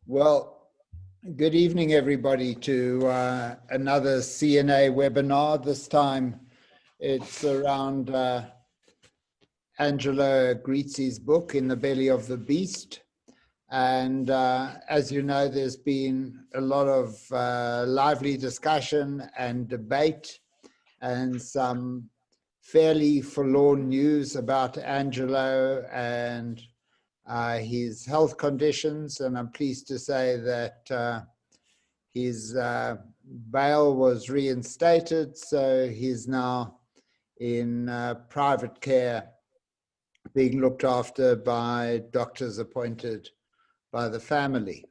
Well, good evening, everybody, to another CNA webinar. This time it's around Angelo Agrizzi's book, In the Belly of the Beast. And as you know, there's been a lot of lively discussion and debate and some fairly forlorn news about Angelo and his health conditions, and I'm pleased to say that his bail was reinstated, so he's now in private care, being looked after by doctors appointed by the family.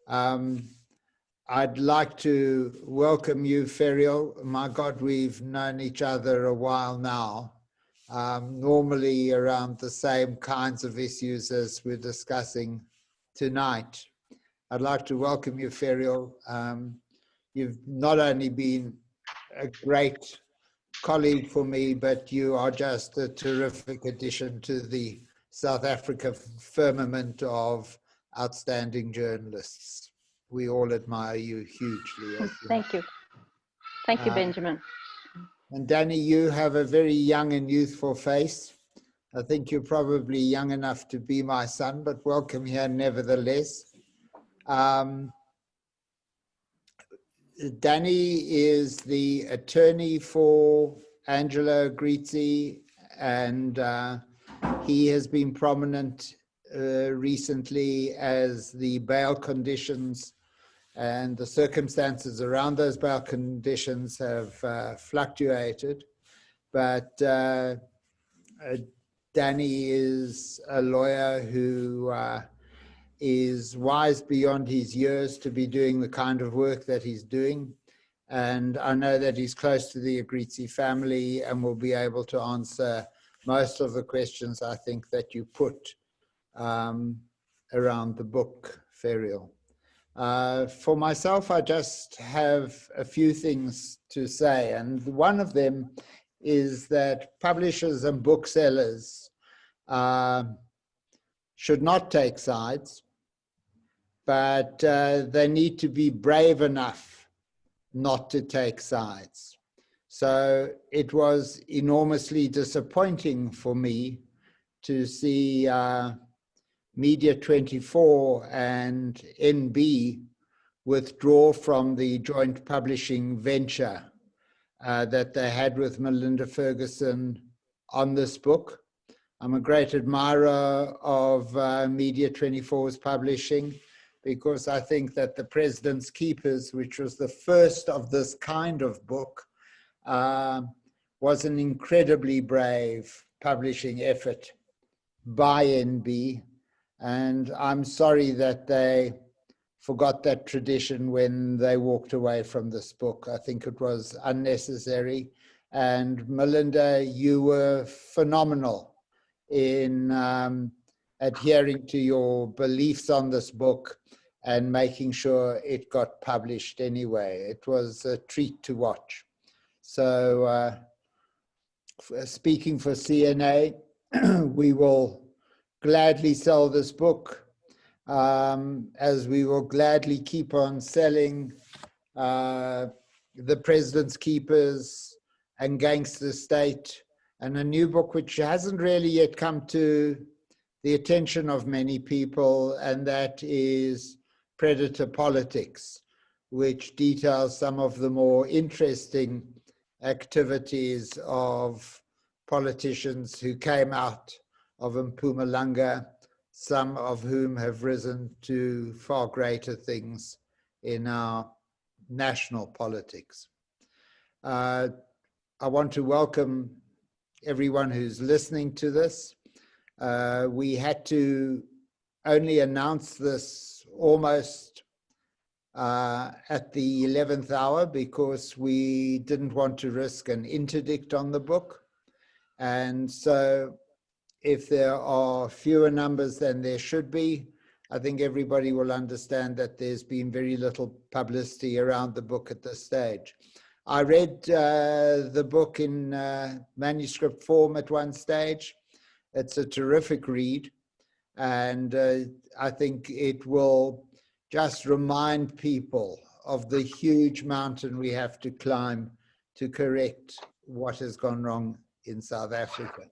I'd like to welcome you, Ferial. My God, we've known each other a while now. Normally around the same kinds of issues as we're discussing tonight. I'd like to welcome you, Ferial. You've not only been a great colleague for me, but you are just a terrific addition to the South Africa firmament of outstanding journalists. We all admire you hugely. Thank you. Thank you, Benjamin. And Danny, you have a very young and youthful face. I think you're probably young enough to be my son, but welcome here nevertheless. Danny is the attorney for Angelo Agrizzi, and he has been prominent recently as the bail conditions and the circumstances around those bail conditions have fluctuated. But Danny is a lawyer who is wise beyond his years to be doing the kind of work that he's doing. And I know that he's close to the Agrizzi family and will be able to answer most of the questions I think that you put around the book, Ferial. For myself, I just have a few things to say, and one of them is that publishers and booksellers should not take sides, but they need to be brave enough not to take sides. So it was enormously disappointing for me to see Media 24 and NB withdraw from the joint publishing venture that they had with Melinda Ferguson on this book. I'm a great admirer of Media 24's publishing because I think that The President's Keepers, which was the first of this kind of book, was an incredibly brave publishing effort by NB. And I'm sorry that they forgot that tradition when they walked away from this book. I think it was unnecessary. And Melinda, you were phenomenal in adhering to your beliefs on this book and making sure it got published anyway. It was a treat to watch. So speaking for CNA, we will gladly sell this book, as we will gladly keep on selling The President's Keepers and Gangster State, and a new book which hasn't really yet come to the attention of many people, and that is Predator Politics, which details some of the more interesting activities of politicians who came out of Mpumalanga, some of whom have risen to far greater things in our national politics. I want to welcome everyone who's listening to this. We had to only announce this almost at the 11th hour because we didn't want to risk an interdict on the book. And so if there are fewer numbers than there should be, I think everybody will understand that there's been very little publicity around the book at this stage. I read the book in manuscript form at one stage. It's a terrific read, and I think it will just remind people of the huge mountain we have to climb to correct what has gone wrong in South Africa.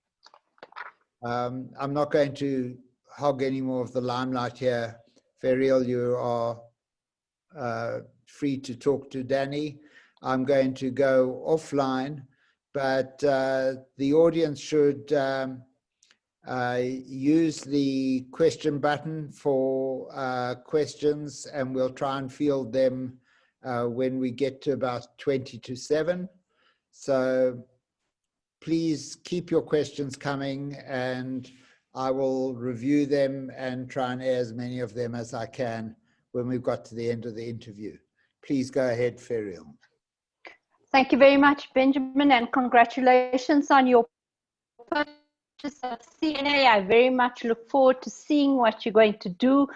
I'm not going to hog any more of the limelight here. Ferial, you are free to talk to Danny. I'm going to go offline, but the audience should use the question button for questions, and we'll try and field them when we get to about 20 to 7. So please keep your questions coming, and I will review them and try and air as many of them as I can when we've got to the end of the interview. Please go ahead, Ferial. Thank you very much, Benjamin, and congratulations on your purchase of CNA. I very much look forward to seeing what you're going to do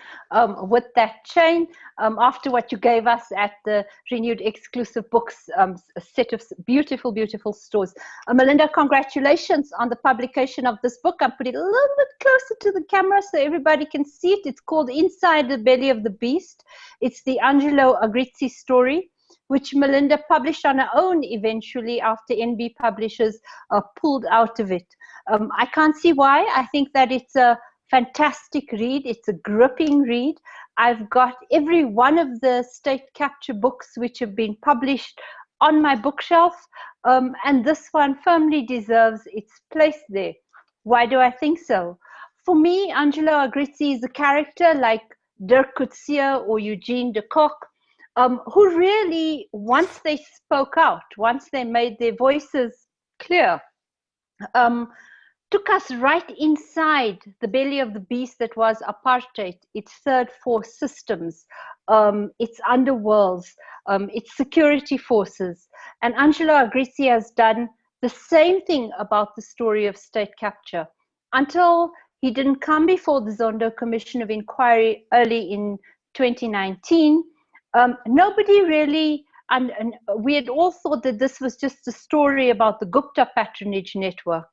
with that chain after what you gave us at the Renewed Exclusive Books, a set of beautiful, beautiful stores. Melinda, congratulations on the publication of this book. I'll put it a little bit closer to the camera so everybody can see it. It's called Inside the Belly of the Beast. It's the Angelo Agrizzi story, which Melinda published on her own eventually after NB Publishers pulled out of it. I can't see why. I think that it's a fantastic read. It's a gripping read. I've got every one of the state capture books which have been published on my bookshelf, and this one firmly deserves its place there. Why do I think so? For me, Angelo Agrizzi is a character like Dirk Coetzee or Eugene de Kock, who really, once they spoke out, once they made their voices clear, took us right inside the belly of the beast that was apartheid, its third force systems, its underworlds, its security forces. And Angelo Agrizzi has done the same thing about the story of state capture. Until he didn't come before the Zondo Commission of Inquiry early in 2019, nobody really, and we had all thought that this was just a story about the Gupta patronage network.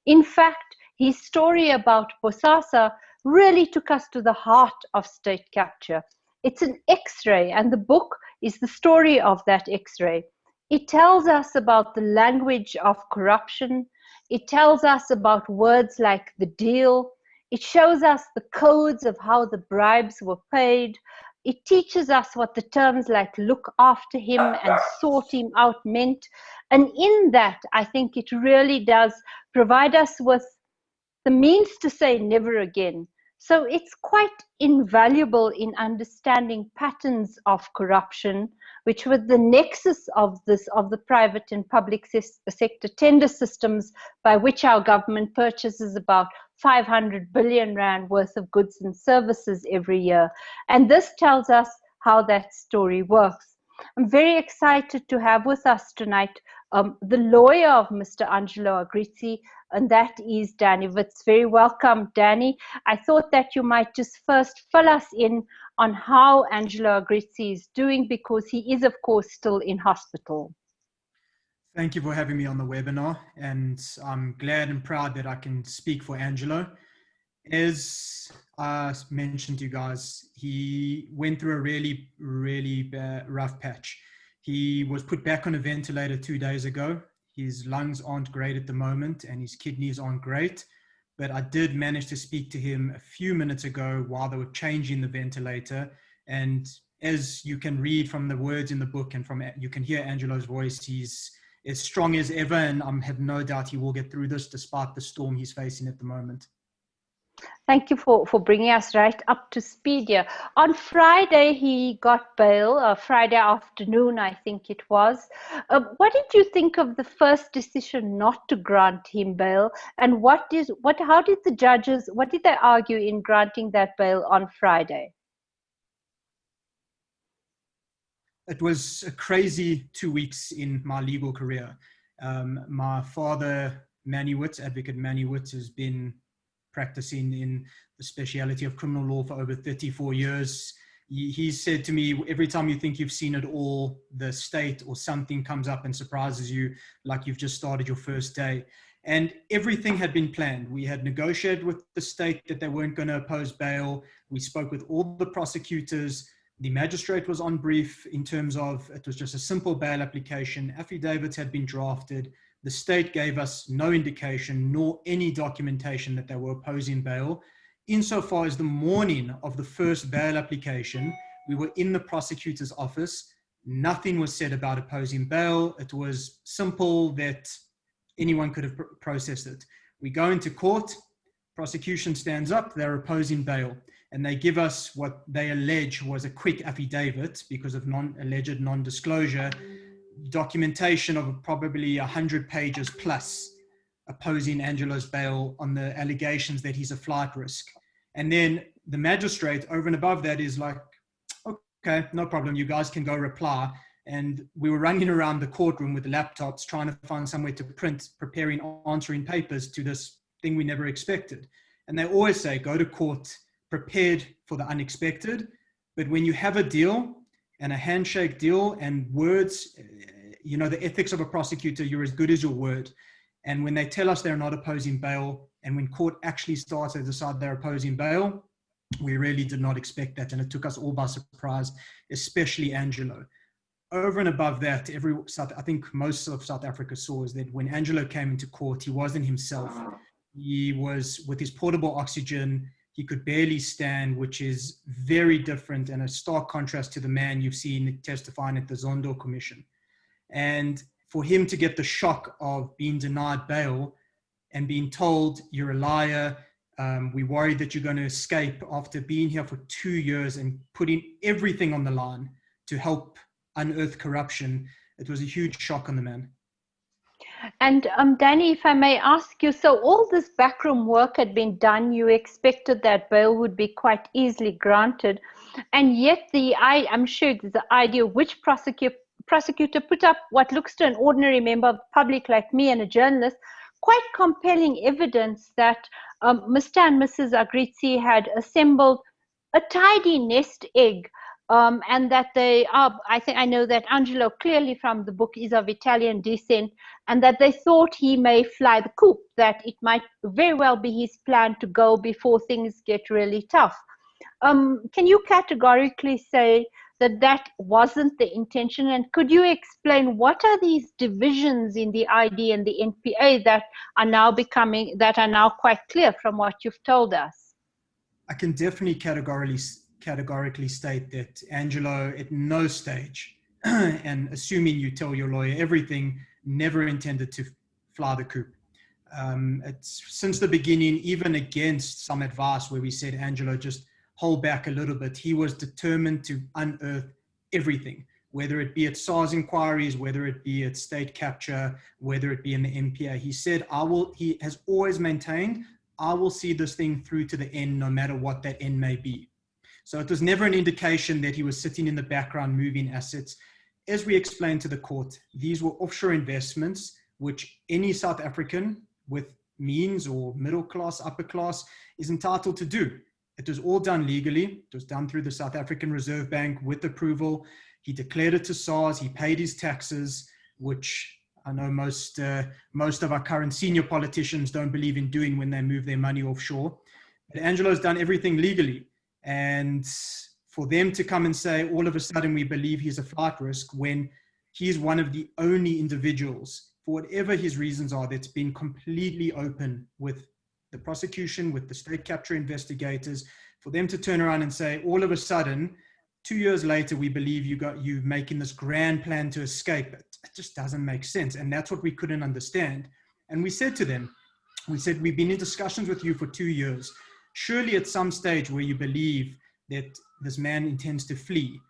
In fact, his story about Bosasa really took us to the heart of state capture. It's an X-ray, and the book is the story of that X-ray. It tells us about the language of corruption. It tells us about words like the deal. It shows us the codes of how the bribes were paid. It teaches us what the terms like look after him and sort him out meant. And in that, I think it really does provide us with the means to say never again. So it's quite invaluable in understanding patterns of corruption, which was the nexus of the private and public sector tender systems by which our government purchases about 500 billion rand worth of goods and services every year. And this tells us how that story works. I'm very excited to have with us tonight the lawyer of Mr. Angelo Agrizzi, and that is Daniel Witz. Very welcome, Danny. I thought that you might just first fill us in on how Angelo Agrizzi is doing, because he is, of course, still in hospital. Thank you for having me on the webinar, and I'm glad and proud that I can speak for Angelo. As I mentioned to you guys, he went through a really, really rough patch. He was put back on a ventilator 2 days ago. His lungs aren't great at the moment, and his kidneys aren't great. But I did manage to speak to him a few minutes ago while they were changing the ventilator. And as you can read from the words in the book, and you can hear Angelo's voice, he's as strong as ever, and I have no doubt he will get through this despite the storm he's facing at the moment. Thank you for bringing us right up to speed here. On Friday, he got bail, Friday afternoon, I think it was. What did you think of the first decision not to grant him bail? And how did the judges, what did they argue in granting that bail on Friday? It was a crazy 2 weeks in my legal career. My father, Advocate Manny Witz, has been practicing in the speciality of criminal law for over 34 years. He said to me, every time you think you've seen it all, the state or something comes up and surprises you like you've just started your first day. And everything had been planned. We had negotiated with the state that they weren't going to oppose bail. We spoke with all the prosecutors. The magistrate was on brief in terms of it was just a simple bail application. Affidavits had been drafted. The state gave us no indication nor any documentation that they were opposing bail. Insofar as the morning of the first bail application, we were in the prosecutor's office. Nothing was said about opposing bail. It was simple that anyone could have processed it. We go into court, prosecution stands up, they're opposing bail, and they give us what they allege was a quick affidavit because of alleged non-disclosure, documentation of probably 100 pages plus opposing Angelo's bail on the allegations that he's a flight risk. And then the magistrate over and above that is like, okay, no problem, you guys can go reply. And we were running around the courtroom with laptops trying to find somewhere to print, preparing answering papers to this thing we never expected. And they always say, go to court prepared for the unexpected. But when you have a deal and a handshake deal and words, you know, the ethics of a prosecutor, you're as good as your word. And when they tell us they're not opposing bail, and when court actually starts to decide they're opposing bail, we really did not expect that. And it took us all by surprise, especially Angelo. Over and above that, I think most of South Africa saw is that when Angelo came into court, he wasn't himself. He was with his portable oxygen. He could barely stand, which is very different and a stark contrast to the man you've seen testifying at the Zondo Commission. And for him to get the shock of being denied bail and being told you're a liar, we worried that you're going to escape after being here for 2 years and putting everything on the line to help unearth corruption, it was a huge shock on the man. And Danny, if I may ask you, so all this backroom work had been done, you expected that bail would be quite easily granted, and yet I'm sure the idea which prosecutor put up what looks to an ordinary member of the public like me and a journalist, quite compelling evidence that Mr. and Mrs. Agrizzi had assembled a tidy nest egg. And that they are, I know that Angelo clearly from the book is of Italian descent, and that they thought he may fly the coop, that it might very well be his plan to go before things get really tough. Can you categorically say that that wasn't the intention? And could you explain what are these divisions in the ID and the NPA that are now quite clear from what you've told us? I can definitely categorically state that Angelo at no stage, and assuming you tell your lawyer everything, never intended to fly the coop. It's since the beginning, even against some advice where we said, Angelo, just hold back a little bit. He was determined to unearth everything, whether it be at SARS inquiries, whether it be at state capture, whether it be in the NPA. He said, he has always maintained, I will see this thing through to the end, no matter what that end may be. So it was never an indication that he was sitting in the background moving assets. As we explained to the court, these were offshore investments, which any South African with means or middle class, upper class is entitled to do. It was all done legally. It was done through the South African Reserve Bank with approval. He declared it to SARS. He paid his taxes, which I know most of our current senior politicians don't believe in doing when they move their money offshore. But Angelo's done everything legally. And for them to come and say, all of a sudden, we believe he's a flight risk, when he's one of the only individuals, for whatever his reasons are, that's been completely open with the prosecution, with the state capture investigators, for them to turn around and say, all of a sudden, 2 years later, we believe you making this grand plan to escape. It just doesn't make sense. And that's what we couldn't understand. And we said to them, we've been in discussions with you for 2 years. Surely at some stage where you believe that this man intends to flee,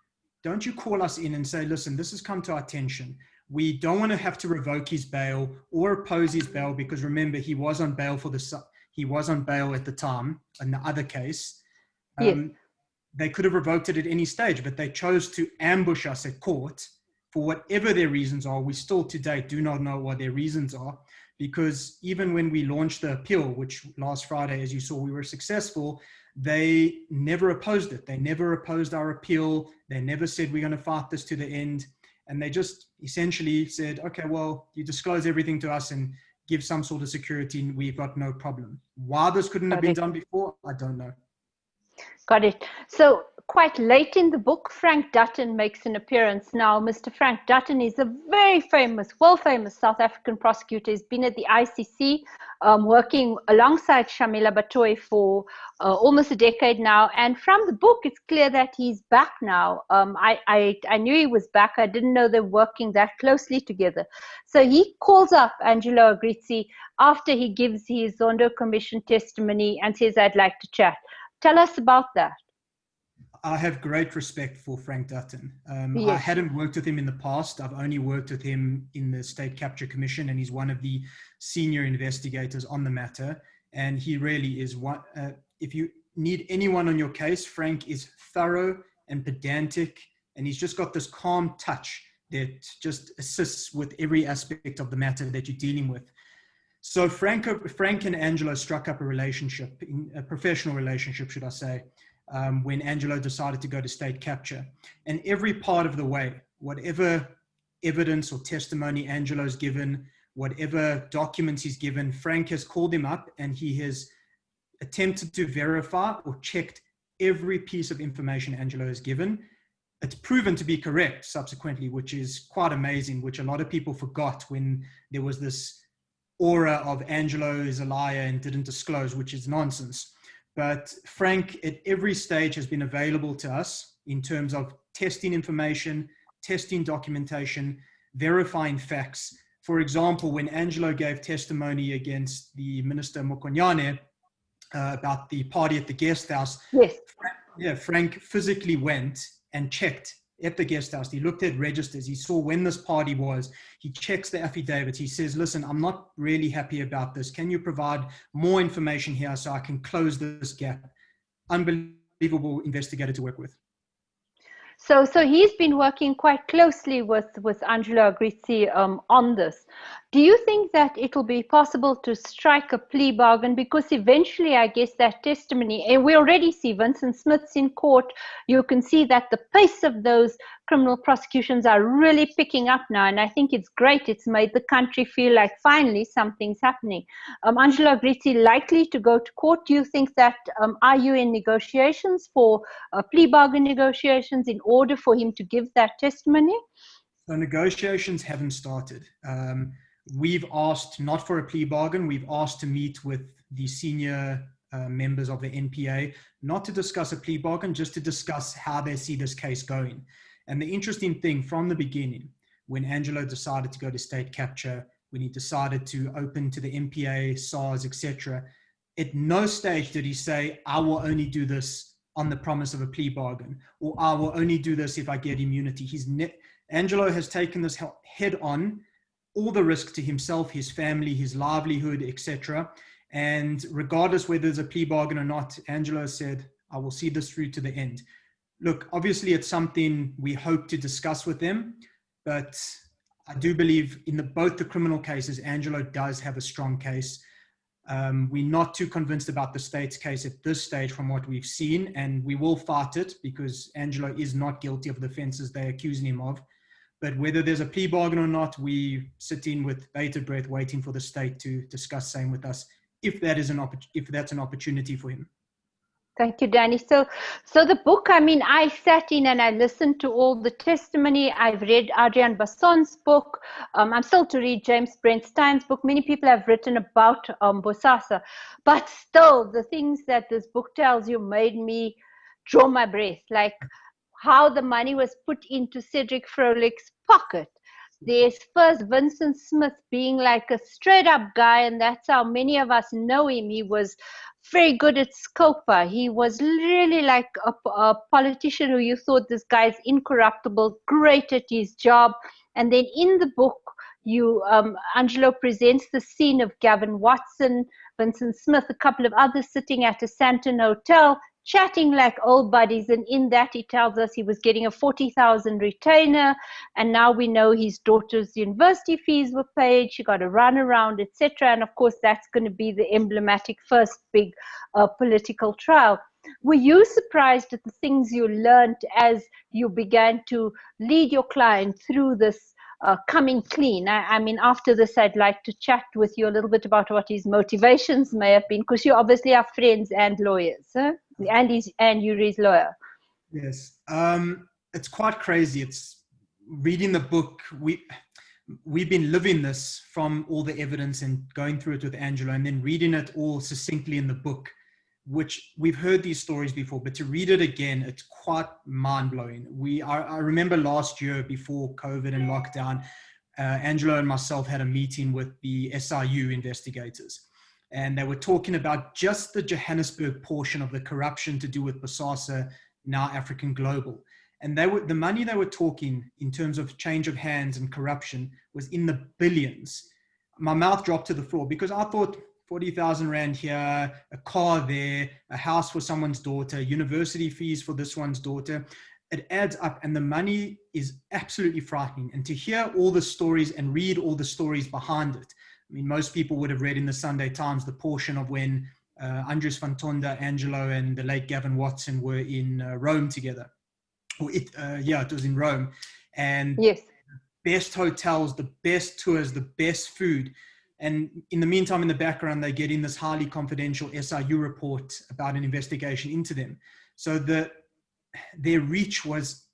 don't you call us in and say, listen, this has come to our attention. We don't want to have to revoke his bail or oppose his bail, because remember, he was on bail at the time in the other case. Yes. They could have revoked it at any stage, but they chose to ambush us at court for whatever their reasons are. We still to date do not know what their reasons are. Because even when we launched the appeal, which last Friday, as you saw, we were successful, they never opposed it. They never opposed our appeal. They never said, we're going to fight this to the end. And they just essentially said, okay, well, you disclose everything to us and give some sort of security, and we've got no problem. Why this couldn't have been done before, I don't know. Got it. So quite late in the book, Frank Dutton makes an appearance. Now, Mr. Frank Dutton is a very famous, world-famous South African prosecutor. He's been at the ICC, working alongside Shamila Batoy for almost a decade now. And from the book, it's clear that he's back now. I knew he was back. I didn't know they're working that closely together. So he calls up Angelo Agrizzi after he gives his Zondo Commission testimony and says, I'd like to chat. Tell us about that. I have great respect for Frank Dutton. Yes. I hadn't worked with him in the past. I've only worked with him in the State Capture Commission, and he's one of the senior investigators on the matter. And he really is one. If you need anyone on your case, Frank is thorough and pedantic, and he's just got this calm touch that just assists with every aspect of the matter that you're dealing with. So Frank and Angelo struck up a relationship, a professional relationship, should I say, when Angelo decided to go to state capture. And every part of the way, whatever evidence or testimony Angelo's given, whatever documents he's given, Frank has called him up and he has attempted to verify or checked every piece of information Angelo has given. It's proven to be correct subsequently, which is quite amazing, which a lot of people forgot when there was this aura of Angelo is a liar and didn't disclose, which is nonsense. But Frank at every stage has been available to us in terms of testing information, testing documentation, verifying facts. For example, when Angelo gave testimony against the Minister Mokonyane about the party at the guest house, yes. Frank physically went and checked at the guest house. He looked at registers. He saw when this party was. He checks the affidavits. He says, listen, I'm not really happy about this. Can you provide more information here so I can close this gap? Unbelievable investigator to work with. So he's been working quite closely with Angelo Agrizzi on this. Do you think that it'll be possible to strike a plea bargain? Because eventually, I guess that testimony, and we already see Vincent Smith's in court, you can see that the pace of those criminal prosecutions are really picking up now. And I think it's great. It's made the country feel like finally something's happening. Angelo Agrizzi likely to go to court. Do you think that, are you in negotiations for plea bargain negotiations in order for him to give that testimony? So negotiations haven't started. We've asked not for a plea bargain. We've asked to meet with the senior members of the NPA, not to discuss a plea bargain, just to discuss how they see this case going. And the interesting thing from the beginning, when Angelo decided to go to state capture, when he decided to open to the NPA, SARS, etc., at no stage did he say, I will only do this on the promise of a plea bargain, or I will only do this if I get immunity. Angelo has taken this head on, all the risk to himself, his family, his livelihood, etc. And regardless whether there's a plea bargain or not, Angelo said, I will see this through to the end. Look, obviously it's something we hope to discuss with them, but I do believe in both the criminal cases, Angelo does have a strong case. We're not too convinced about the state's case at this stage from what we've seen, and we will fight it because Angelo is not guilty of the offenses they're accusing him of. But whether there's a plea bargain or not, we sit in with bated breath waiting for the state to discuss same with us if that's an opportunity for him. Thank you, Danny. So the book, I mean, I sat in and I listened to all the testimony. I've read Adrian Basson's book. I'm still to read James Brent Stein's book. Many people have written about Bosasa. But still, the things that this book tells you made me draw my breath, like how the money was put into Cedric Froelic's pocket. There's first Vincent Smith being like a straight up guy, and that's how many of us know him. He was very good at Scopa. He was really like a politician who you thought this guy's incorruptible, great at his job. And then in the book, Angelo presents the scene of Gavin Watson, Vincent Smith, a couple of others sitting at a Santon hotel, chatting like old buddies. And in that, he tells us he was getting a 40,000 retainer. And now we know his daughter's university fees were paid. She got a runaround, etc. And of course, that's going to be the emblematic first big political trial. Were you surprised at the things you learned as you began to lead your client through this coming clean? I mean, after this, I'd like to chat with you a little bit about what his motivations may have been, because you obviously are friends and lawyers, huh? And you're his lawyer. Yes. It's quite crazy. It's reading the book. We've been living this from all the evidence and going through it with Angelo, and then reading it all succinctly in the book, which we've heard these stories before, but to read it again, it's quite mind-blowing. I remember last year before COVID and lockdown, Angelo and myself had a meeting with the SIU investigators, and they were talking about just the Johannesburg portion of the corruption to do with Bosasa, now African Global. And the money they were talking in terms of change of hands and corruption was in the billions. My mouth dropped to the floor because I thought 40,000 Rand here, a car there, a house for someone's daughter, university fees for this one's daughter. It adds up, and the money is absolutely frightening. And to hear all the stories and read all the stories behind it. I mean, most people would have read in the Sunday Times the portion of when Andres van Tonda, Angelo, and the late Gavin Watson were in Rome together. It was in Rome, and yes, best hotels, the best tours, the best food. And in the meantime, in the background, they get in this highly confidential SIU report about an investigation into them. So their reach was,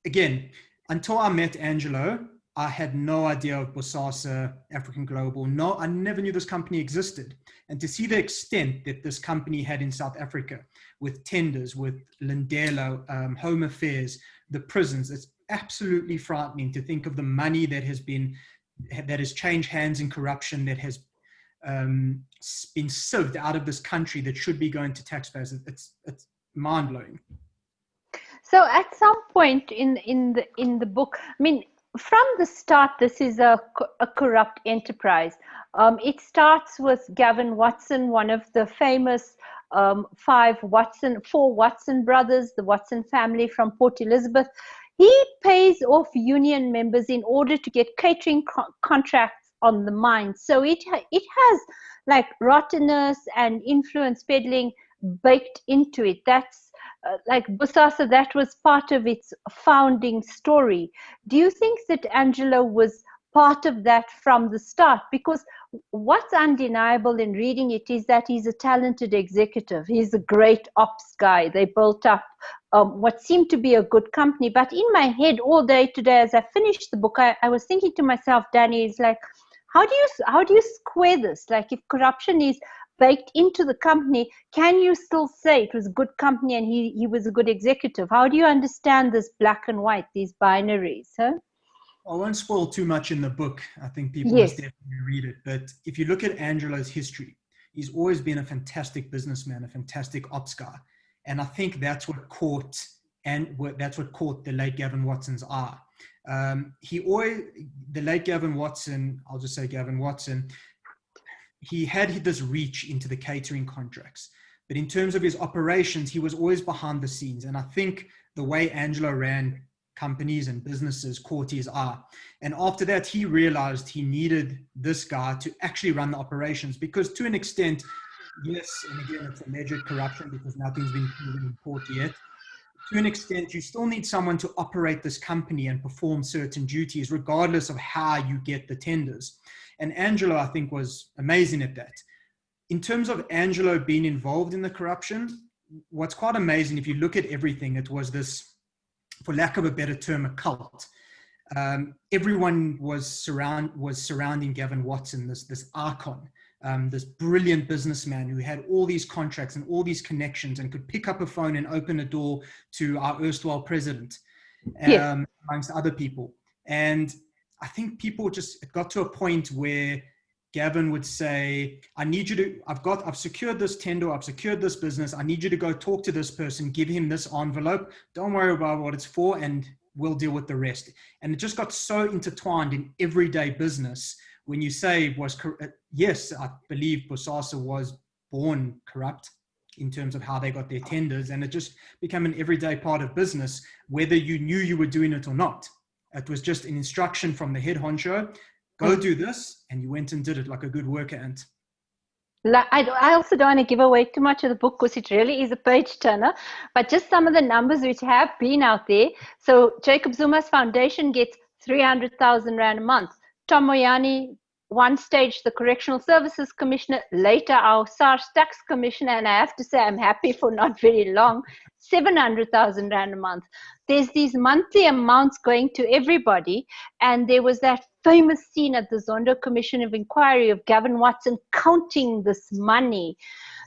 again, until I met Angelo, I had no idea of Bosasa, African Global. No, I never knew this company existed. And to see the extent that this company had in South Africa, with tenders, with Lindelo, Home Affairs, the prisons, it's absolutely frightening to think of the money that has changed hands in corruption, that has been sieved out of this country that should be going to taxpayers. It's mind-blowing. So at some point in the book, I mean, from the start, this is a corrupt enterprise. It starts with Gavin Watson, one of the famous four Watson brothers, the Watson family from Port Elizabeth. He pays off union members in order to get catering contracts on the mine. So it has like rottenness and influence peddling baked into it. That's like Bosasa, that was part of its founding story. Do you think that Angelo was part of that from the start? Because what's undeniable in reading it is that he's a talented executive. He's a great ops guy. They built up what seemed to be a good company. But in my head all day today, as I finished the book, I was thinking to myself, Danny, it's like, how do you square this? Like, if corruption is baked into the company, can you still say it was a good company and he was a good executive? How do you understand this black and white, these binaries? Huh? I won't spoil too much in the book. I think people must definitely read it. But if you look at Angelo's history, he's always been a fantastic businessman, a fantastic ops guy. And I think that's what caught the late Gavin Watson's eye. The late Gavin Watson, I'll just say Gavin Watson, he had this reach into the catering contracts. But in terms of his operations, he was always behind the scenes. And I think the way Angelo ran companies and businesses caught his eye. And after that, he realized he needed this guy to actually run the operations, because to an extent, yes, and again, it's alleged corruption because nothing's been proven in court yet. To an extent, you still need someone to operate this company and perform certain duties, regardless of how you get the tenders. And Angelo, I think, was amazing at that. In terms of Angelo being involved in the corruption, what's quite amazing, if you look at everything, it was this, for lack of a better term, a cult. Everyone was surrounding Gavin Watson, this icon, this brilliant businessman who had all these contracts and all these connections and could pick up a phone and open a door to our erstwhile president, amongst other people. And I think it got to a point where Gavin would say, I've secured this tender, I've secured this business, I need you to go talk to this person, give him this envelope, don't worry about what it's for, and we'll deal with the rest. And it just got so intertwined in everyday business. When you say yes, I believe Bosasa was born corrupt in terms of how they got their tenders, and it just became an everyday part of business, whether you knew you were doing it or not. It was just an instruction from the head honcho, go do this, and you went and did it like a good worker ant. I also don't want to give away too much of the book because it really is a page turner, but just some of the numbers which have been out there. So Jacob Zuma's foundation gets 300,000 Rand a month. Tom Moyani one stage the Correctional Services Commissioner, later our SARS Tax Commissioner, and I have to say I'm happy for not very long, 700,000 Rand a month. There's these monthly amounts going to everybody, and there was that famous scene at the Zondo Commission of Inquiry of Gavin Watson counting this money.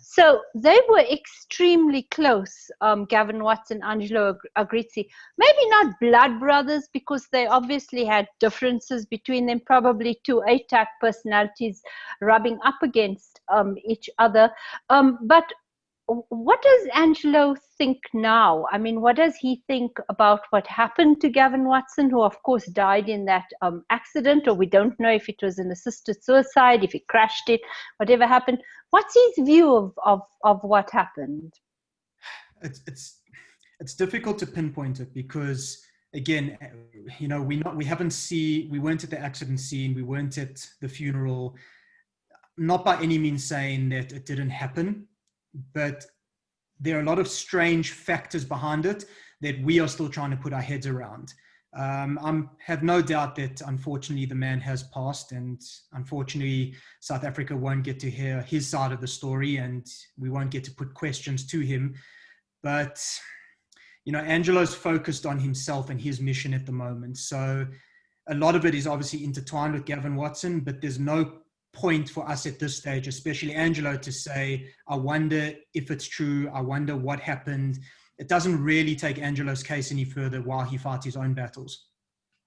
So they were extremely close, Gavin Watson, Angelo Agrizzi. Maybe not blood brothers, because they obviously had differences between them, probably two A-type personalities rubbing up against each other. But what does Angelo think now? I mean, what does he think about what happened to Gavin Watson, who of course died in that accident, or we don't know if it was an assisted suicide, if he crashed it, whatever happened. What's his view of what happened? It's difficult to pinpoint it because, again, you know, we weren't at the accident scene, we weren't at the funeral. Not by any means saying that it didn't happen, but there are a lot of strange factors behind it that we are still trying to put our heads around. I have no doubt that unfortunately the man has passed, and unfortunately South Africa won't get to hear his side of the story, and we won't get to put questions to him. But, you know, Angelo's focused on himself and his mission at the moment. So a lot of it is obviously intertwined with Gavin Watson, but there's no point for us at this stage, especially Angelo, to say, I wonder if it's true, I wonder what happened. It doesn't really take Angelo's case any further while he fights his own battles.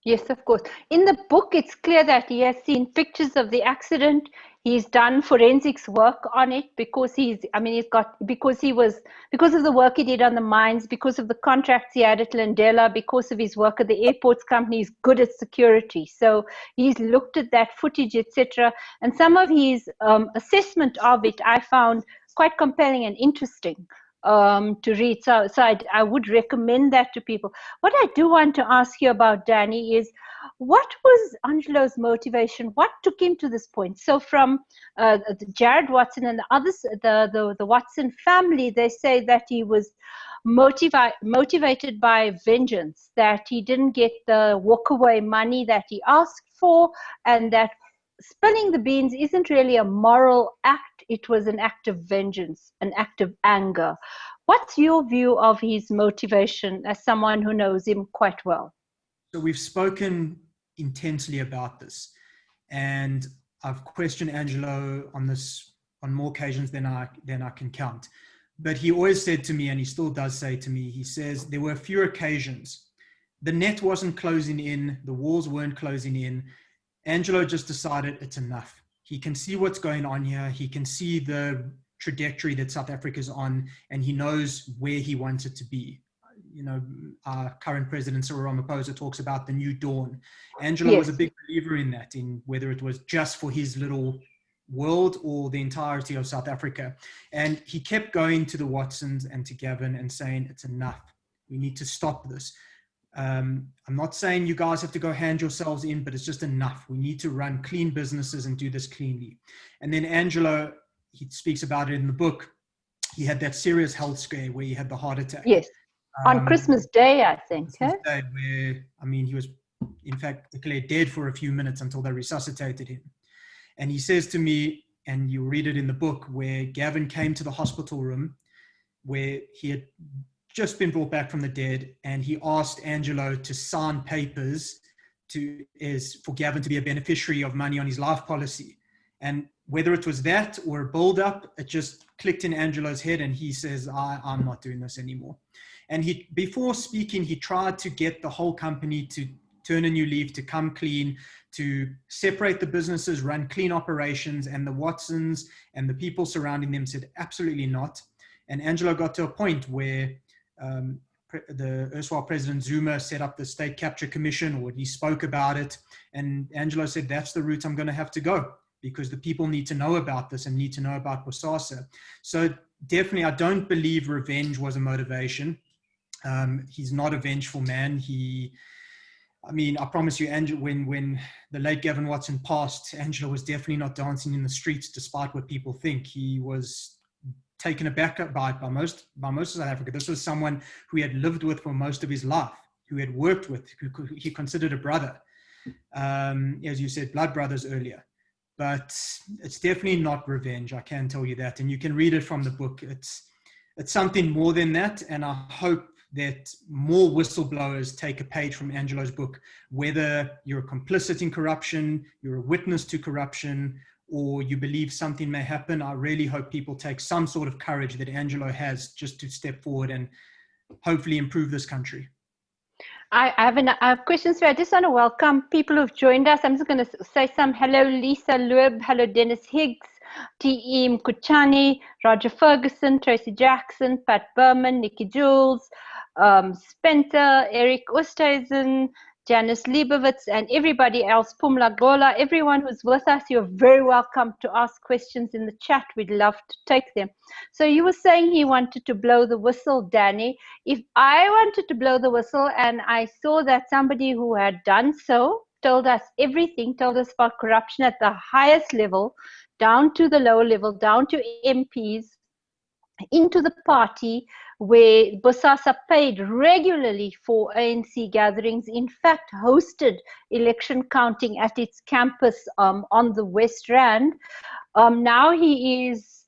Yes, of course. In the book, it's clear that he has seen pictures of the accident. He's done forensics work on it because because of the work he did on the mines, because of the contracts he had at Landela, because of his work at the airports company. He's good at security. So he's looked at that footage, etc. And some of his assessment of it I found quite compelling and interesting to read. So I would recommend that to people. What I do want to ask you about, Danny, is what was Angelo's motivation? What took him to this point? So from Jared Watson and the others, the Watson family, they say that he was motivated by vengeance, that he didn't get the walkaway money that he asked for, and that spilling the beans isn't really a moral act. It was an act of vengeance, an act of anger. What's your view of his motivation as someone who knows him quite well? So we've spoken intensely about this, and I've questioned Angelo on this on more occasions than I can count. But he always said to me, and he still does say to me, he says there were a few occasions. The net wasn't closing in, the walls weren't closing in. Angelo just decided it's enough. He can see what's going on here. He can see the trajectory that South Africa's on, and he knows where he wants it to be. You know, our current president, Cyril Ramaphosa, talks about the new dawn. Angelo was a big believer in that, in whether it was just for his little world or the entirety of South Africa. And he kept going to the Watsons and to Gavin and saying, it's enough. We need to stop this. I'm not saying you guys have to go hand yourselves in, but it's just enough. We need to run clean businesses and do this cleanly. And then Angelo, he speaks about it in the book. He had that serious health scare where he had the heart attack. Yes. On Christmas Day, I think. Christmas Day, where, I mean, he was, in fact, declared dead for a few minutes until they resuscitated him. And he says to me, and you read it in the book, where Gavin came to the hospital room where he had just been brought back from the dead, and he asked Angelo to sign papers for Gavin to be a beneficiary of money on his life policy. And whether it was that or a build-up, it just clicked in Angelo's head, and he says, I'm not doing this anymore. And before speaking, he tried to get the whole company to turn a new leaf, to come clean, to separate the businesses, run clean operations, and the Watsons and the people surrounding them said, absolutely not. And Angelo got to a point where the erstwhile President Zuma set up the State Capture Commission, or he spoke about it. And Angelo said, that's the route I'm going to have to go, because the people need to know about this and need to know about Bosasa. So definitely, I don't believe revenge was a motivation. He's not a vengeful man. I promise you, Angelo, when the late Gavin Watson passed, Angelo was definitely not dancing in the streets, despite what people think. He was taken aback by most of South Africa. This was someone who he had lived with for most of his life, who he had worked with, who he considered a brother. As you said, blood brothers earlier. but it's definitely not revenge. I can tell you that. And you can read it from the book. It's something more than that. And I hope that more whistleblowers take a page from Angelo's book, whether you're complicit in corruption, you're a witness to corruption, or you believe something may happen. I really hope people take some sort of courage that Angelo has just to step forward and hopefully improve this country. I have questions. I just want to welcome people who've joined us. I'm just going to say some hello, Lisa Lueb, hello, Dennis Higgs, T.E. Mkuchani, Roger Ferguson, Tracy Jackson, Pat Berman, Nikki Jules, Spencer, Eric Oosthuizen, Janice Leibovitz, and everybody else, Pumla Gola, everyone who's with us, you're very welcome to ask questions in the chat. We'd love to take them. So you were saying he wanted to blow the whistle, Danny. If I wanted to blow the whistle and I saw that somebody who had done so told us everything, told us about corruption at the highest level, down to the lower level, down to MPs, into the party, where Bosasa paid regularly for ANC gatherings, in fact hosted election counting at its campus on the West Rand. Now he's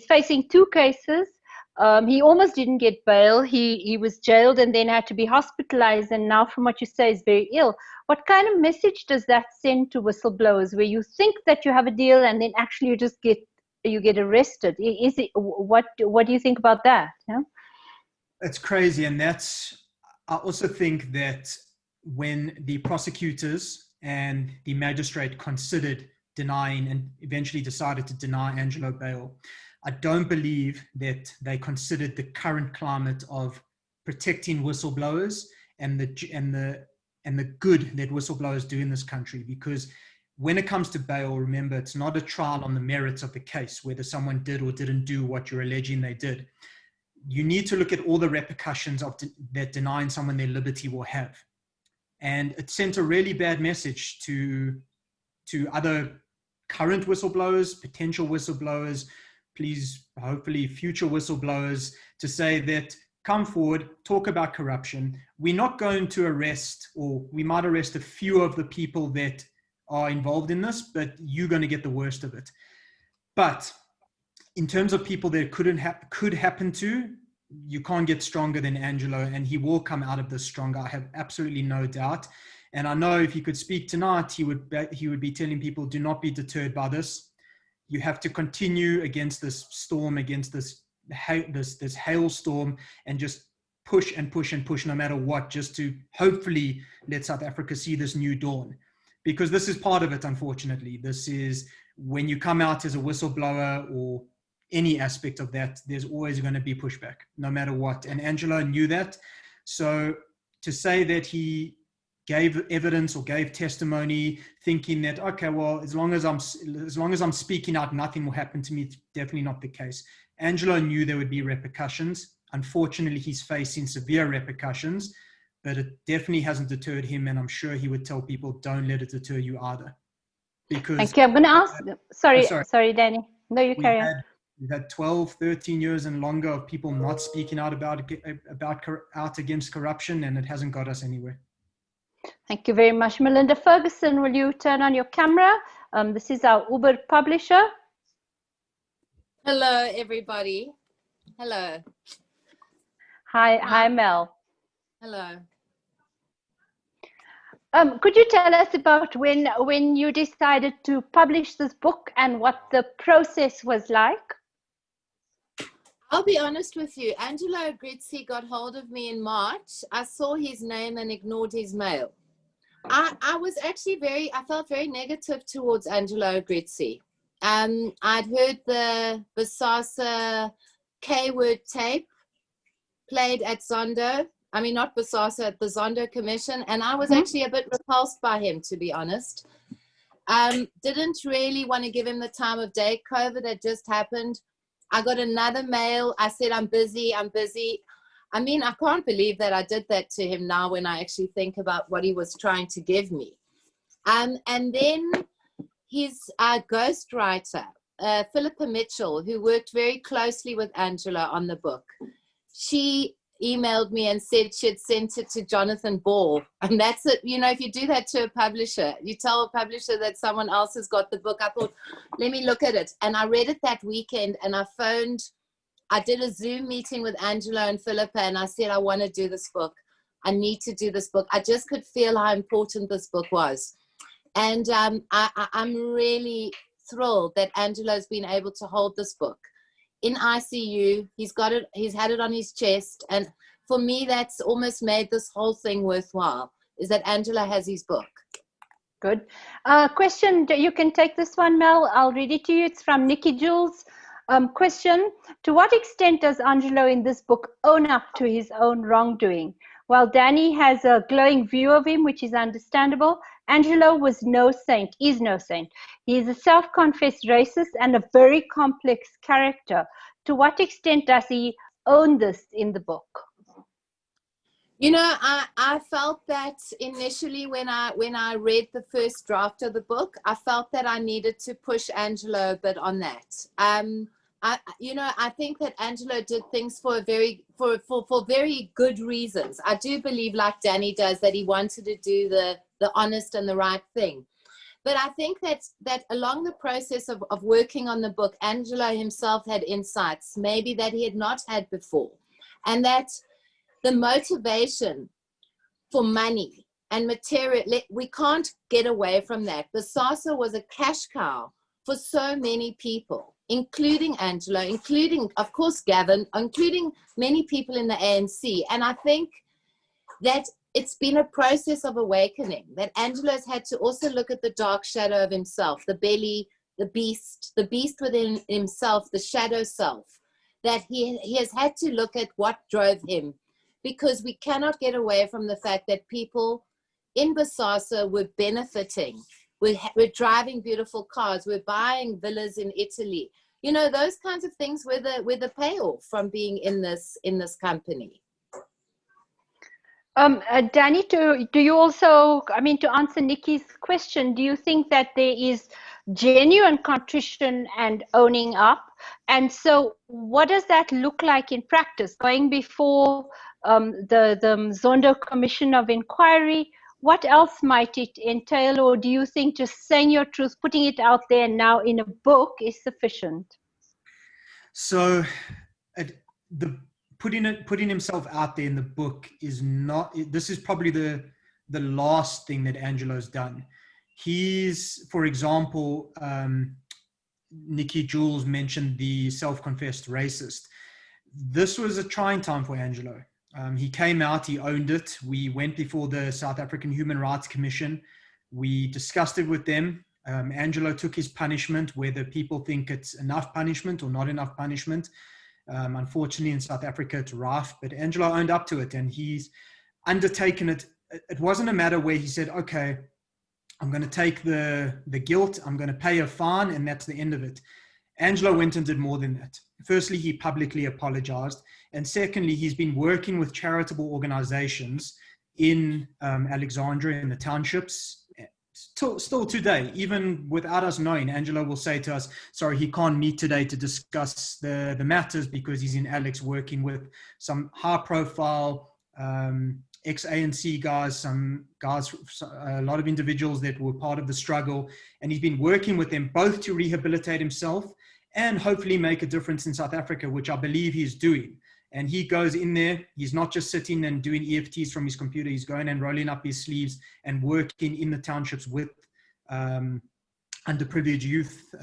facing 2 cases. He almost didn't get bail. He was jailed and then had to be hospitalized, and now from what you say is very ill. What kind of message does that send to whistleblowers, where you think that you have a deal and then actually you get arrested? Is it, what do you think about that? Yeah? It's crazy. And I also think that when the prosecutors and the magistrate considered denying and eventually decided to deny Angelo bail, I don't believe that they considered the current climate of protecting whistleblowers and the good that whistleblowers do in this country. Because when it comes to bail, remember, it's not a trial on the merits of the case, whether someone did or didn't do what you're alleging they did. You need to look at all the repercussions of that denying someone their liberty will have. And it sent a really bad message to other current whistleblowers, potential whistleblowers, please, hopefully future whistleblowers, to say that come forward, talk about corruption. We're not going to arrest, or we might arrest a few of the people that are involved in this, but you're going to get the worst of it. But in terms of people that could happen to, you can't get stronger than Angelo, and he will come out of this stronger. I have absolutely no doubt. And I know if he could speak tonight, he would be telling people, do not be deterred by this. You have to continue against this storm, against this hailstorm, and just push and push and push no matter what, just to hopefully let South Africa see this new dawn. Because this is part of it, unfortunately. This is when you come out as a whistleblower or any aspect of that, there's always going to be pushback, no matter what. And Angelo knew that. So to say that he gave evidence or gave testimony thinking that, okay, well, as long as I'm speaking out, nothing will happen to me, it's definitely not the case. Angelo knew there would be repercussions. Unfortunately, he's facing severe repercussions, but it definitely hasn't deterred him. And I'm sure he would tell people, don't let it deter you either. Because thank you. I'm going to ask, sorry, Danny. No, you carry on. We've had 12, 13 years and longer of people not speaking out out against corruption, and it hasn't got us anywhere. Thank you very much. Melinda Ferguson, will you turn on your camera? This is our Uber publisher. Hello, everybody. Hello. Hi, Mel. Hello. Could you tell us about when you decided to publish this book and what the process was like? I'll be honest with you. Angelo Agrizzi got hold of me in March. I saw his name and ignored his mail. I was actually I felt very negative towards Angelo Agrizzi. I'd heard the Bosasa K-word tape played at Zondo. I mean, not Bosasa, at the Zondo Commission. And I was actually a bit repulsed by him, to be honest. Didn't really want to give him the time of day. COVID had just happened. I got another mail. I said, I'm busy. I mean, I can't believe that I did that to him now when I actually think about what he was trying to give me. And then his ghostwriter, Philippa Mitchell, who worked very closely with Angela on the book, she emailed me and said she had sent it to Jonathan Ball. And that's it. You know, if you do that to a publisher, you tell a publisher that someone else has got the book. I thought, let me look at it. And I read it that weekend, and I did a Zoom meeting with Angelo and Philippa, and I said, I want to do this book. I need to do this book. I just could feel how important this book was. And I'm really thrilled that Angelo's been able to hold this book in ICU. He's got it, he's had it on his chest. And for me, that's almost made this whole thing worthwhile, is that Angelo has his book. Good. Question, you can take this one, Mel. I'll read it to you. It's from Nikki Jules. Question, to what extent does Angelo in this book own up to his own wrongdoing? While Danny has a glowing view of him, which is understandable, Angelo was no saint, is no saint. He is a self-confessed racist and a very complex character. To what extent does he own this in the book? You know, I felt that initially when I read the first draft of the book, I felt that I needed to push Angelo a bit on that. I think that Angelo did things for very good reasons. I do believe, like Danny does, that he wanted to do the honest and the right thing. But I think that along the process of working on the book, Angelo himself had insights maybe that he had not had before. And that the motivation for money and material, we can't get away from that. Bosasa was a cash cow for so many people, including Angelo, including, of course, Gavin, including many people in the ANC. And I think that it's been a process of awakening, that Angelo's had to also look at the dark shadow of himself, the belly, the beast within himself, the shadow self, that he has had to look at what drove him, because we cannot get away from the fact that people in Bosasa were benefiting. We're driving beautiful cars. We're buying villas in Italy. You know, those kinds of things were the payoff from being in this company. Danny, do you also, I mean, to answer Nikki's question, do you think that there is genuine contrition and owning up? And so what does that look like in practice? Going before the Zondo Commission of Inquiry, what else might it entail? Or do you think just saying your truth, putting it out there now in a book is sufficient? So putting himself out there in the book is not, this is probably the last thing that Angelo's done. He's, for example, Nikki Jules mentioned the self-confessed racist. This was a trying time for Angelo. He came out, he owned it. We went before the South African Human Rights Commission. We discussed it with them. Angelo took his punishment, whether people think it's enough punishment or not enough punishment. Unfortunately, in South Africa, it's rife, but Angelo owned up to it, and he's undertaken it. It wasn't a matter where he said, okay, I'm going to take the guilt, I'm going to pay a fine, and that's the end of it. Angelo went and did more than that. Firstly, he publicly apologized. And secondly, he's been working with charitable organizations in Alexandria, in the townships, still today, even without us knowing. Angelo will say to us, sorry, he can't meet today to discuss the matters because he's in Alex working with some high-profile ex-ANC guys, some guys, a lot of individuals that were part of the struggle. And he's been working with them both to rehabilitate himself and hopefully make a difference in South Africa, which I believe he's doing. And he goes in there, he's not just sitting and doing EFTs from his computer, he's going and rolling up his sleeves and working in the townships with underprivileged youth,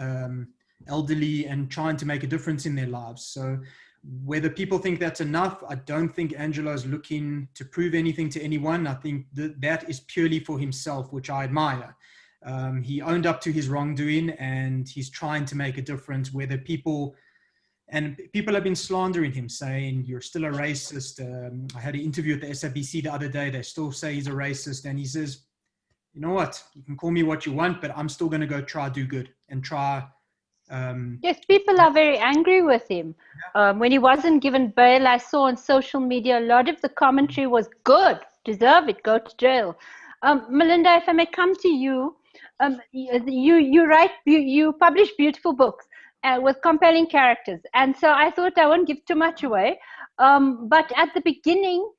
elderly, and trying to make a difference in their lives. So whether people think that's enough, I don't think Angelo's looking to prove anything to anyone. I think that is purely for himself, which I admire. He owned up to his wrongdoing and he's trying to make a difference, whether people have been slandering him, saying you're still a racist. I had an interview at the SABC the other day. They still say he's a racist. And he says, you know what, you can call me what you want, but I'm still going to go try do good and try. Yes, people are very angry with him. When he wasn't given bail, I saw on social media, a lot of the commentary was good, deserve it, go to jail. Melinda, if I may come to you, you publish beautiful books with compelling characters. And so I thought I won't give too much away. But at the beginning,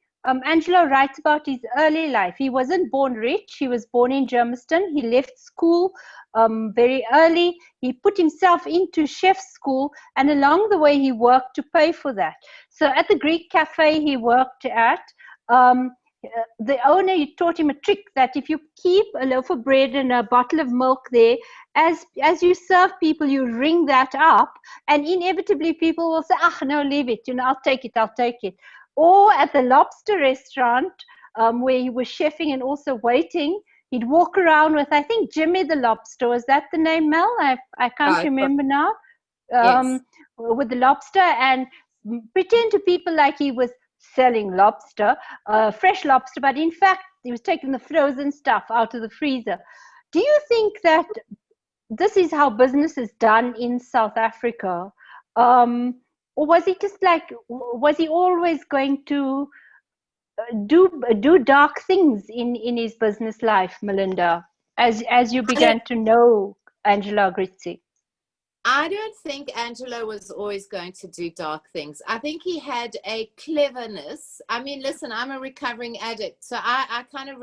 Angelo writes about his early life. He wasn't born rich. He was born in Germiston. He left school very early. He put himself into chef school, and along the way, he worked to pay for that. So at the Greek cafe he worked at, the owner taught him a trick that if you keep a loaf of bread and a bottle of milk there, as you serve people, you ring that up, and inevitably people will say, no, leave it, I'll take it. Or at the lobster restaurant, where he was chefing and also waiting, he'd walk around with, I think, Jimmy the lobster. Was that the name, Mel? I can't remember now. Yes. With the lobster, and pretend to people like he was selling lobster, fresh lobster, but in fact, he was taking the frozen stuff out of the freezer. Do you think that this is how business is done in South Africa? Or was he just like, was he always going to do dark things in his business life, Melinda, as you began to know Angelo Agrizzi? I don't think Angelo was always going to do dark things. I think he had a cleverness. I mean, listen, I'm a recovering addict, so I kind of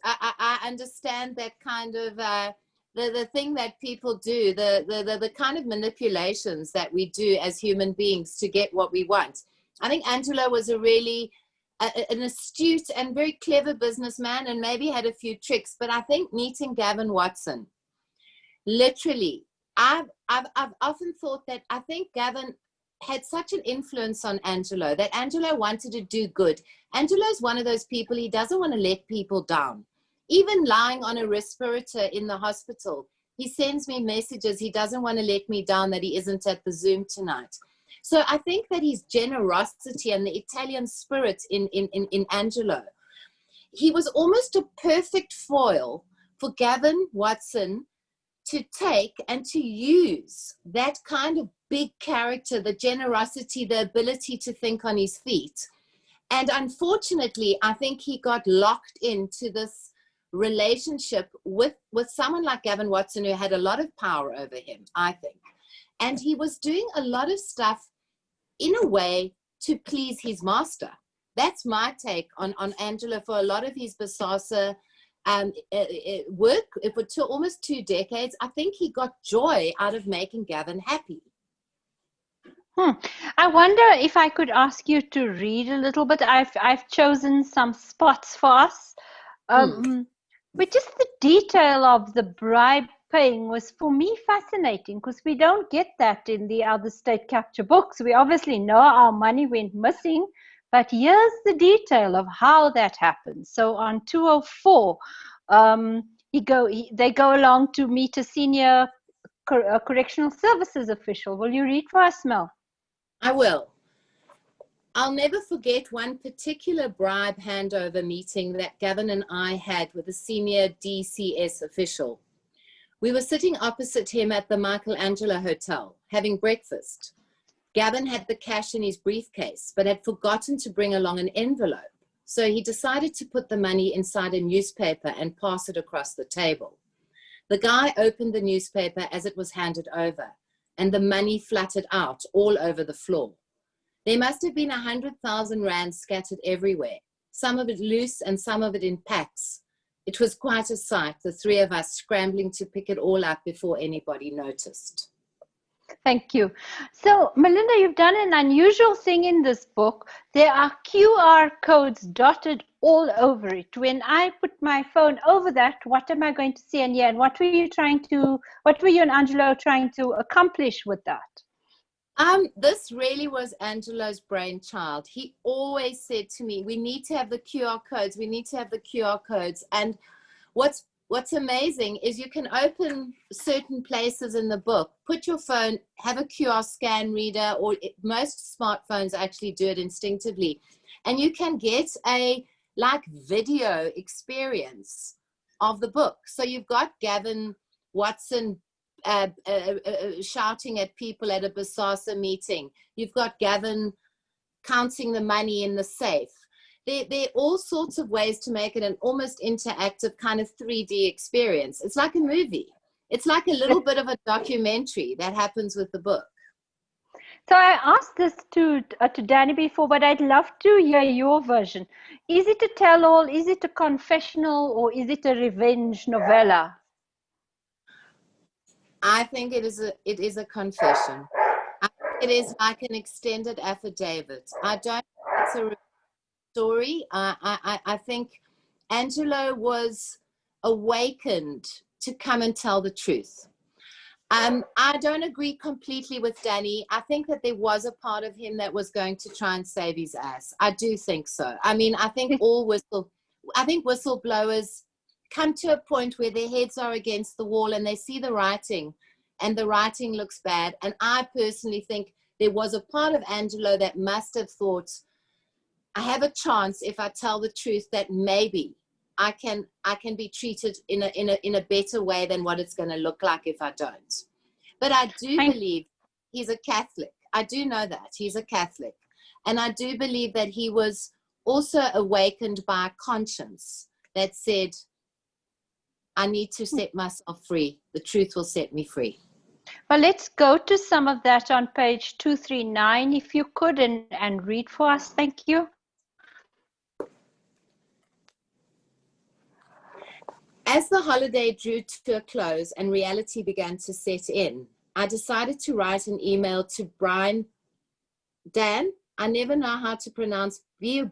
I understand that kind of the thing that people do, the kind of manipulations that we do as human beings to get what we want. I think Angelo was a really an astute and very clever businessman, and maybe had a few tricks. But I think meeting Gavin Watson, literally, I've often thought that I think Gavin had such an influence on Angelo that Angelo wanted to do good. Angelo's one of those people, he doesn't want to let people down. Even lying on a respirator in the hospital, he sends me messages. He doesn't want to let me down, that he isn't at the Zoom tonight. So I think that his generosity and the Italian spirit in Angelo, he was almost a perfect foil for Gavin Watson to take and to use that kind of big character, the generosity, the ability to think on his feet. And unfortunately, I think he got locked into this relationship with someone like Gavin Watson, who had a lot of power over him, I think. And he was doing a lot of stuff in a way to please his master. That's my take on Angelo. For a lot of his Bosasa work, for almost 2 decades, I think he got joy out of making Gavin happy. I wonder if I could ask you to read a little bit. I've chosen some spots for us. But just the detail of the bribe paying was, for me, fascinating, because we don't get that in the other state capture books. We obviously know our money went missing, but here's the detail of how that happened. So on 204, they go along to meet a senior correctional services official. Will you read for us, Mel? I will. I'll never forget one particular bribe handover meeting that Gavin and I had with a senior DCS official. We were sitting opposite him at the Michelangelo Hotel, having breakfast. Gavin had the cash in his briefcase, but had forgotten to bring along an envelope. So he decided to put the money inside a newspaper and pass it across the table. The guy opened the newspaper as it was handed over, and the money fluttered out all over the floor. There must have been 100,000 rands scattered everywhere, some of it loose and some of it in packs. It was quite a sight, the three of us scrambling to pick it all up before anybody noticed. Thank you. So, Melinda, you've done an unusual thing in this book. There are QR codes dotted all over it. When I put my phone over that, what am I going to see and hear? And what were you and Angelo trying to accomplish with that? This really was Angelo's brainchild. He always said to me, we need to have the QR codes. We need to have the QR codes. And what's amazing is you can open certain places in the book, put your phone, have a QR scan reader, or most smartphones actually do it instinctively. And you can get a video experience of the book. So you've got Gavin Watson shouting at people at a Bosasa meeting. You've got Gavin counting the money in the safe. There are all sorts of ways to make it an almost interactive kind of 3D experience. It's like a movie. It's like a little bit of a documentary that happens with the book. So I asked this to Danny before, but I'd love to hear your version. Is it a tell-all? Is it a confessional? Or is it a revenge novella? I think it is a confession. I think it is like an extended affidavit. I don't think it's a story. I think Angelo was awakened to come and tell the truth. I don't agree completely with Danny. I think that there was a part of him that was going to try and save his ass. I do think so. I mean, I think whistleblowers come to a point where their heads are against the wall and they see the writing and the writing looks bad. And I personally think there was a part of Angelo that must have thought, I have a chance if I tell the truth that maybe I can be treated in a better way than what it's going to look like if I don't. But I do believe he's a Catholic. I do know that he's a Catholic. And I do believe that he was also awakened by a conscience that said, I need to set myself free. The truth will set me free. Well, let's go to some of that on page 239, if you could, and read for us. Thank you. As the holiday drew to a close and reality began to set in, I decided to write an email to Brian. Dan, I never know how to pronounce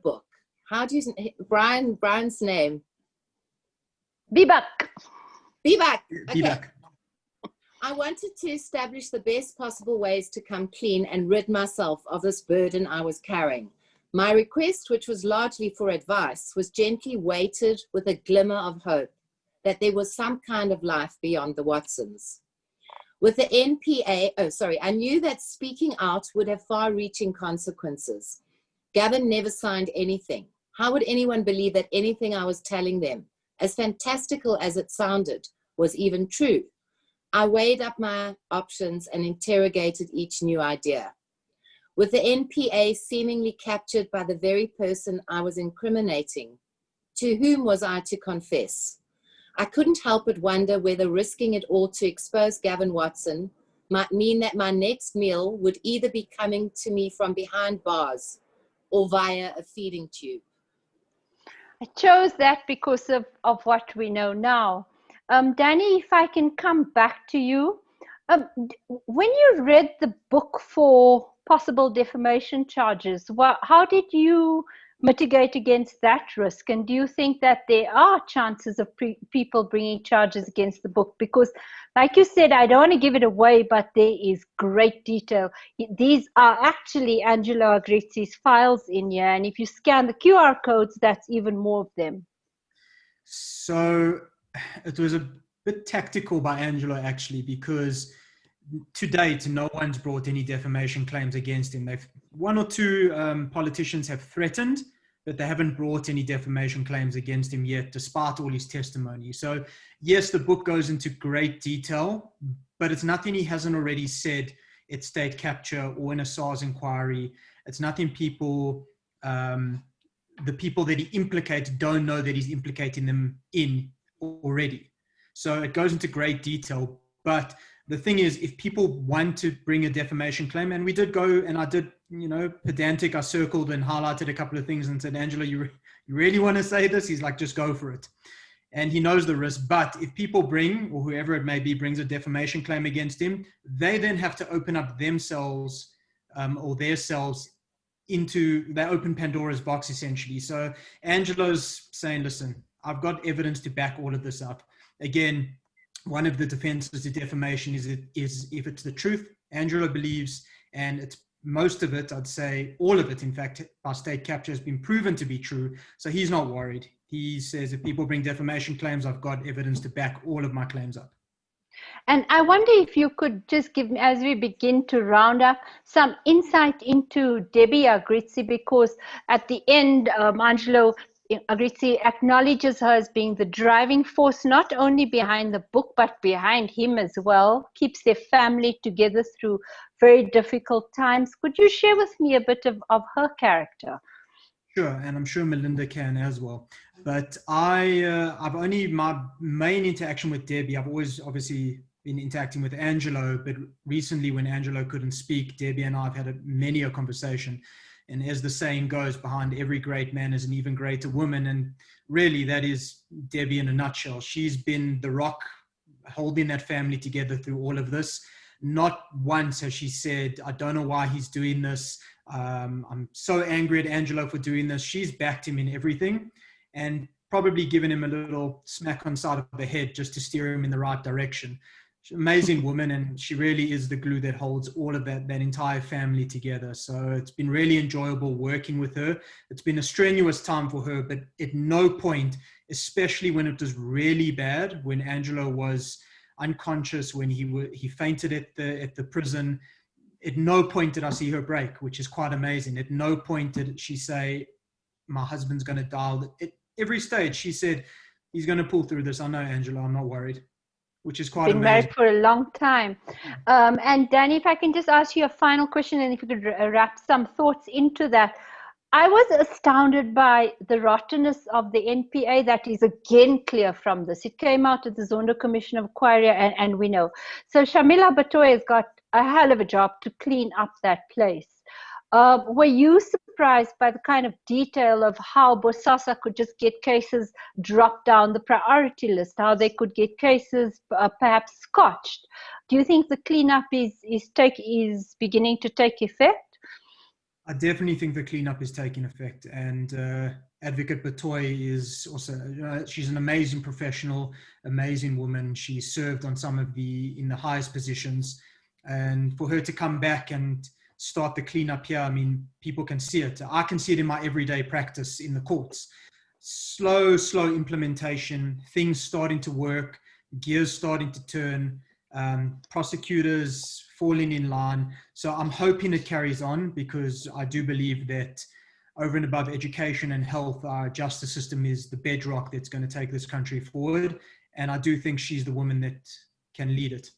book. How do you, Brian's name? Bibak. Okay. Bibak. I wanted to establish the best possible ways to come clean and rid myself of this burden I was carrying. My request, which was largely for advice, was gently weighted with a glimmer of hope that there was some kind of life beyond the Watsons. With the NPA, I knew that speaking out would have far-reaching consequences. Gavin never signed anything. How would anyone believe that anything I was telling them, as fantastical as it sounded, was even true? I weighed up my options and interrogated each new idea. With the NPA seemingly captured by the very person I was incriminating, to whom was I to confess? I couldn't help but wonder whether risking it all to expose Gavin Watson might mean that my next meal would either be coming to me from behind bars or via a feeding tube. I chose that because of what we know now. Danny, if I can come back to you. When you read the book for possible defamation charges, how did you mitigate against that risk? And do you think that there are chances of people bringing charges against the book? Because like you said, I don't want to give it away, but there is great detail. These are actually Angelo Agrizzi's files in here. And if you scan the QR codes, that's even more of them. So it was a bit tactical by Angelo, actually, because to date, no one's brought any defamation claims against him. One or two politicians have threatened, but they haven't brought any defamation claims against him yet, despite all his testimony. So yes, the book goes into great detail, but it's nothing he hasn't already said at state capture or in a SARS inquiry. It's nothing people, the people that he implicates don't know that he's implicating them in already. So it goes into great detail, but the thing is, if people want to bring a defamation claim, and we did go, and I did, pedantic, I circled and highlighted a couple of things and said, Angelo, you really want to say this? He's like, just go for it. And he knows the risk. But if people bring, or whoever it may be, brings a defamation claim against him, they then have to open up themselves or their selves into, they open Pandora's box, essentially. So Angelo's saying, listen, I've got evidence to back all of this up. Again, one of the defenses to defamation is if it's the truth, Angelo believes, and it's most of it, I'd say all of it, in fact, by state capture has been proven to be true. So he's not worried. He says, if people bring defamation claims, I've got evidence to back all of my claims up. And I wonder if you could just give me, as we begin to round up, some insight into Debbie Agrizzi, because at the end, Angelo Agrizzi acknowledges her as being the driving force, not only behind the book, but behind him as well, keeps their family together through very difficult times. Could you share with me a bit of her character? Sure, and I'm sure Melinda can as well. But I've only, my main interaction with Debbie, I've always obviously been interacting with Angelo, but recently when Angelo couldn't speak, Debbie and I have had many a conversation. And as the saying goes, behind every great man is an even greater woman. And really, that is Debbie in a nutshell. She's been the rock holding that family together through all of this. Not once has she said, I don't know why he's doing this. I'm so angry at Angelo for doing this. She's backed him in everything and probably given him a little smack on the side of the head just to steer him in the right direction. She's an amazing woman, and she really is the glue that holds all of that entire family together. So it's been really enjoyable working with her. It's been a strenuous time for her, but at no point, especially when it was really bad, when Angelo was unconscious, when he fainted at the prison, at no point did I see her break, which is quite amazing. At no point did she say, my husband's going to die. At every stage, she said, he's going to pull through this. I know, Angelo, I'm not worried, which is quite amazing. Been married for a long time. And Danny, if I can just ask you a final question, and if you could wrap some thoughts into that. I was astounded by the rottenness of the NPA that is again clear from this. It came out of the Zondo Commission of Inquiry, and we know. So Shamila Batoy has got a hell of a job to clean up that place. Were you surprised by the kind of detail of how Bosasa could just get cases dropped down the priority list, how they could get cases perhaps scotched? Do you think the cleanup is beginning to take effect? I definitely think the cleanup is taking effect, and Advocate Batoy is also, she's an amazing professional, amazing woman. She served on in the highest positions, and for her to come back and start the cleanup here, I mean, people can see it. I can see it in my everyday practice in the courts. Slow implementation, things starting to work, gears starting to turn, prosecutors falling in line. So I'm hoping it carries on, because I do believe that over and above education and health, our justice system is the bedrock that's going to take this country forward. And I do think she's the woman that can lead it.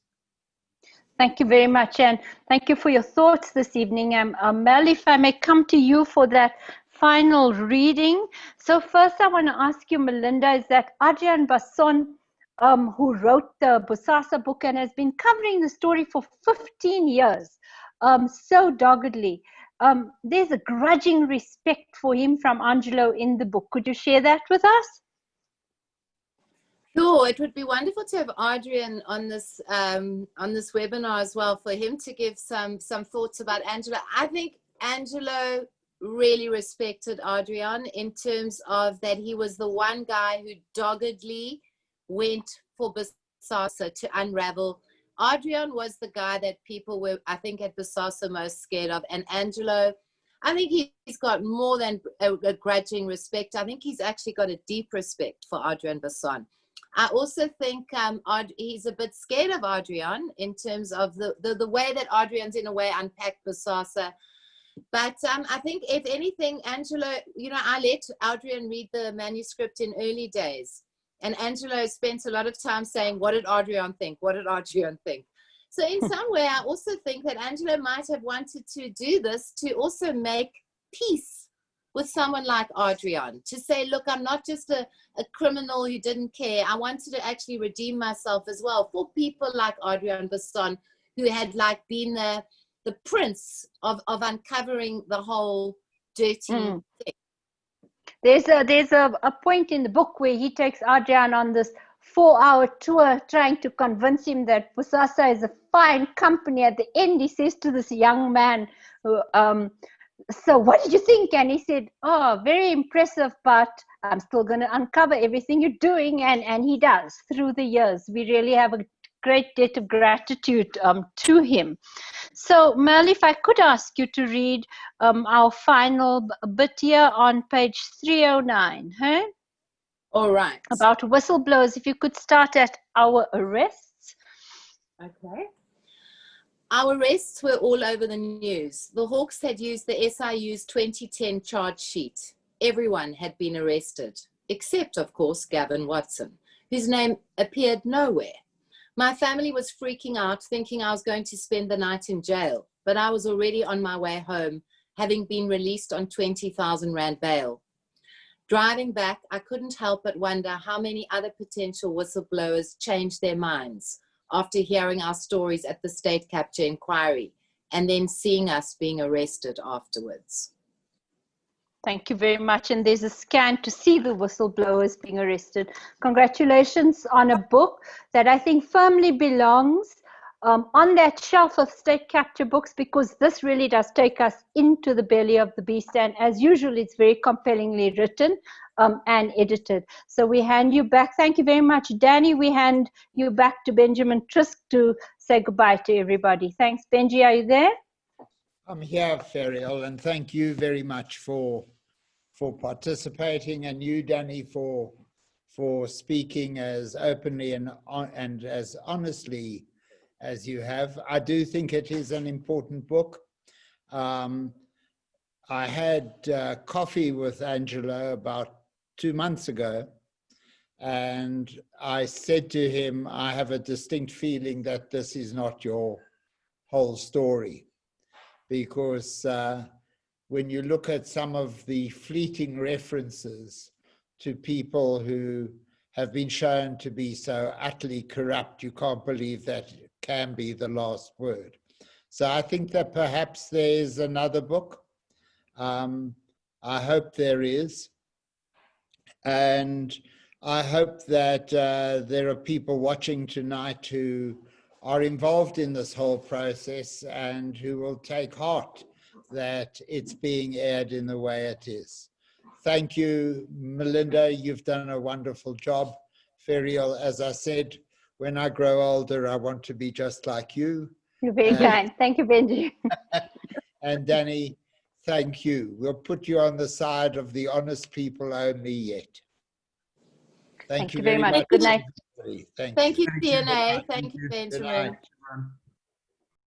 Thank you very much, and thank you for your thoughts this evening. Mel, if I may come to you for that final reading. So first I want to ask you, Melinda, is that Adrian Basson, who wrote the Bosasa book and has been covering the story for 15 years, so doggedly. There's a grudging respect for him from Angelo in the book. Could you share that with us? Sure, it would be wonderful to have Adrian on this webinar as well, for him to give some thoughts about Angelo. I think Angelo really respected Adrian in terms of that he was the one guy who doggedly went for Bosasa to unravel. Adrian was the guy that people were, I think, at Bosasa most scared of, and Angelo, I think he's got more than a grudging respect. I think he's actually got a deep respect for Adrian Basson. I also think he's a bit scared of Adrian in terms of the way that Adrian's in a way unpacked Bosasa. But I think if anything, Angelo, I let Adrian read the manuscript in early days. And Angelo spent a lot of time saying, what did Adrian think? What did Adrian think? So in some way, I also think that Angelo might have wanted to do this to also make peace with someone like Adrian, to say, look, I'm not just a criminal who didn't care. I wanted to actually redeem myself as well for people like Adrian Basson, who had been the prince of uncovering the whole dirty thing. There's a point in the book where he takes Adrian on this 4-hour tour, trying to convince him that Bosasa is a fine company. At the end, he says to this young man, so what did you think? And he said, oh, very impressive, but I'm still going to uncover everything you're doing. And he does through the years. We really have a great debt of gratitude to him. So Merle, if I could ask you to read our final bit here on page 309. Huh? All right. About whistleblowers, if you could start at our arrests. Okay. Our arrests were all over the news. The Hawks had used the SIU's 2010 charge sheet. Everyone had been arrested, except, of course, Gavin Watson, whose name appeared nowhere. My family was freaking out, thinking I was going to spend the night in jail, but I was already on my way home, having been released on 20,000 Rand bail. Driving back, I couldn't help but wonder how many other potential whistleblowers changed their minds after hearing our stories at the state capture inquiry and then seeing us being arrested afterwards. Thank you very much. And there's a scan to see the whistleblowers being arrested. Congratulations on a book that I think firmly belongs on that shelf of state capture books, because this really does take us into the belly of the beast. And as usual, it's very compellingly written and edited. So we hand you back. Thank you very much, Danny. We hand you back to Benjamin Trisk to say goodbye to everybody. Thanks, Benji. Are you there? I'm here, Ferial, and thank you very much for participating, and you, Danny, for speaking as openly and as honestly as you have. I do think it is an important book. I had coffee with Angelo about 2 months ago, and I said to him, I have a distinct feeling that this is not your whole story, because when you look at some of the fleeting references to people who have been shown to be so utterly corrupt, you can't believe that can be the last word. So I think that perhaps there's another book. I hope there is. And I hope that there are people watching tonight who are involved in this whole process and who will take heart that it's being aired in the way it is. Thank you, Melinda. You've done a wonderful job. Ferial, as I said, when I grow older, I want to be just like you. You're very kind. Thank you, Benji. And Danny, thank you. We'll put you on the side of the honest people only yet. Thank you very much. Good night. Thank you. CNA. Thank you, Benjamin.